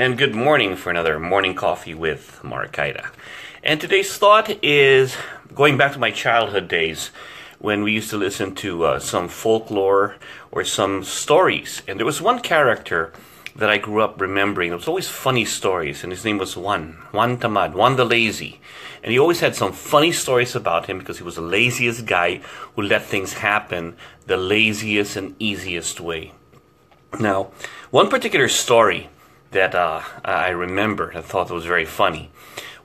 and good morning for another morning coffee with Marcaida. And today's thought is going back to my childhood days when we used to listen to some folklore or some stories. And there was one character that I grew up remembering. It was always funny stories, and his name was Juan Tamad, Juan the Lazy. And he always had some funny stories about him because he was the laziest guy who let things happen the laziest and easiest way. Now, one particular story that I remember, I thought was very funny,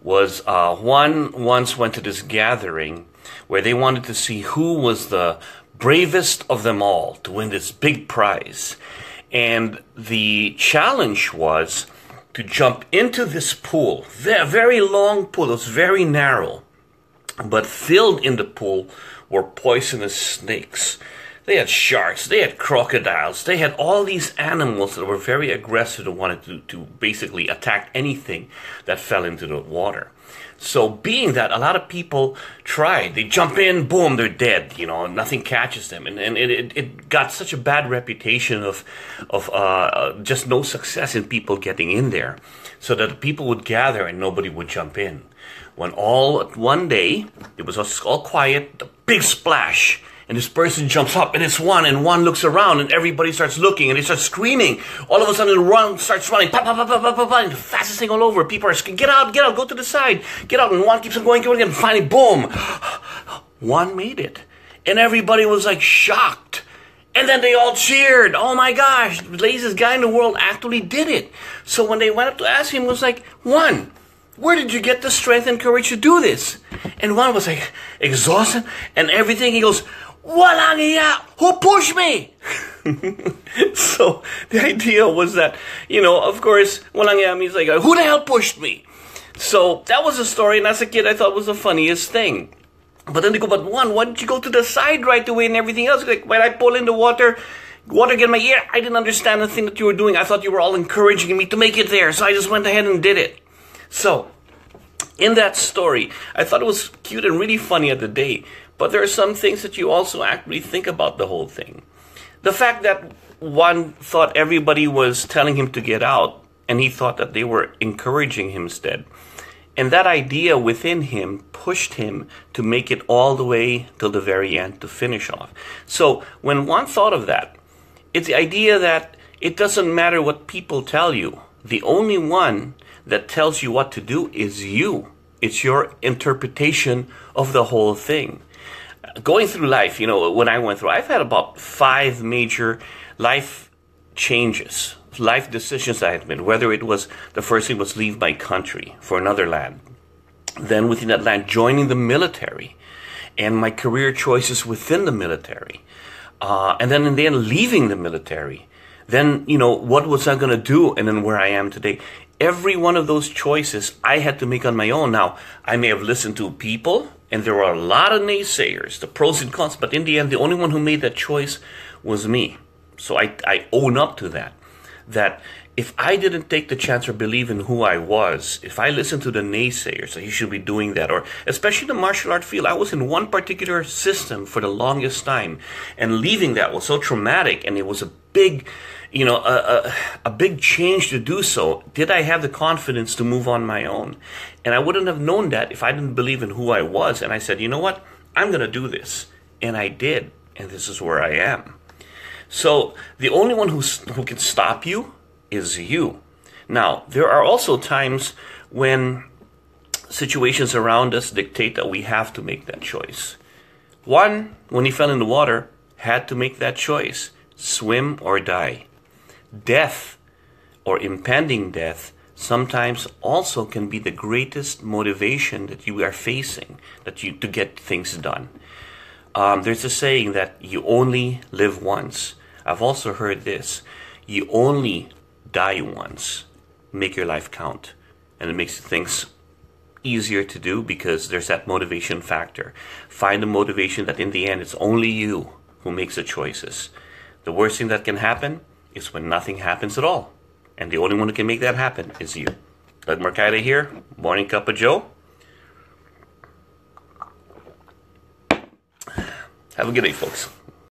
was Juan once went to this gathering where they wanted to see who was the bravest of them all to win this big prize. And the challenge was to jump into this pool, very long pool. It was very narrow, but filled in the pool were poisonous snakes. They had sharks, they had crocodiles, they had all these animals that were very aggressive and wanted to basically attack anything that fell into the water. So being that, a lot of people tried. They jump in, boom, they're dead. Nothing catches them. And it got such a bad reputation of just no success in people getting in there. So that people would gather and nobody would jump in. When one day, it was all quiet, the big splash. And this person jumps up, and it's Juan, and Juan looks around, and everybody starts looking, and they start screaming. All of a sudden, Juan starts running, pop, pop, pop, pop, pop, pop, and the fastest thing all over. People are screaming, get out, go to the side, get out, and Juan keeps on going, and finally, boom, Juan made it. And everybody was like shocked. And then they all cheered. Oh my gosh, the laziest guy in the world actually did it. So when they went up to ask him, it was like, Juan, where did you get the strength and courage to do this? And Juan was like exhausted and everything. He goes, walang iya, who pushed me? So the idea was that, of course, walang iya means like, who the hell pushed me? So that was a story, and as a kid, I thought it was the funniest thing. But then they go, but Juan, why didn't you go to the side right away and everything else? Like, when I pull in the water get in my ear, I didn't understand the thing that you were doing. I thought you were all encouraging me to make it there, so I just went ahead and did it. So, in that story, I thought it was cute and really funny at the day. But there are some things that you also actually think about the whole thing. The fact that Juan thought everybody was telling him to get out, and he thought that they were encouraging him instead. And that idea within him pushed him to make it all the way till the very end to finish off. So when Juan thought of that, it's the idea that it doesn't matter what people tell you. The only one that tells you what to do is you. It's your interpretation of the whole thing. Going through life, when I went through, I've had about 5 major life changes, life decisions I had made. Whether it was, the first thing was leave my country for another land. Then within that land, joining the military and my career choices within the military. And then in the end, leaving the military. Then, what was I going to do? And then where I am today. Every one of those choices I had to make on my own. Now, I may have listened to people, and there were a lot of naysayers, the pros and cons, but in the end, the only one who made that choice was me. So I own up to that. That if I didn't take the chance or believe in who I was, if I listened to the naysayers that you should be doing that, or especially the martial art field, I was in one particular system for the longest time, and leaving that was so traumatic, and it was a big, a big change to do so. Did I have the confidence to move on my own? And I wouldn't have known that if I didn't believe in who I was. And I said, you know what? I'm going to do this. And I did. And this is where I am. So the only one who can stop you is you. Now, there are also times when situations around us dictate that we have to make that choice. Juan, when he fell in the water, had to make that choice. Swim or die. Death or impending death sometimes also can be the greatest motivation that you are facing, to get things done. There's a saying that you only live once. I've also heard this. You only die once. Make your life count. And it makes things easier to do because there's that motivation factor. Find a motivation that in the end it's only you who makes the choices. The worst thing that can happen is when nothing happens at all. And the only one who can make that happen is you. Doug Marcaida here, Morning Cup of Joe. Have a good day, folks.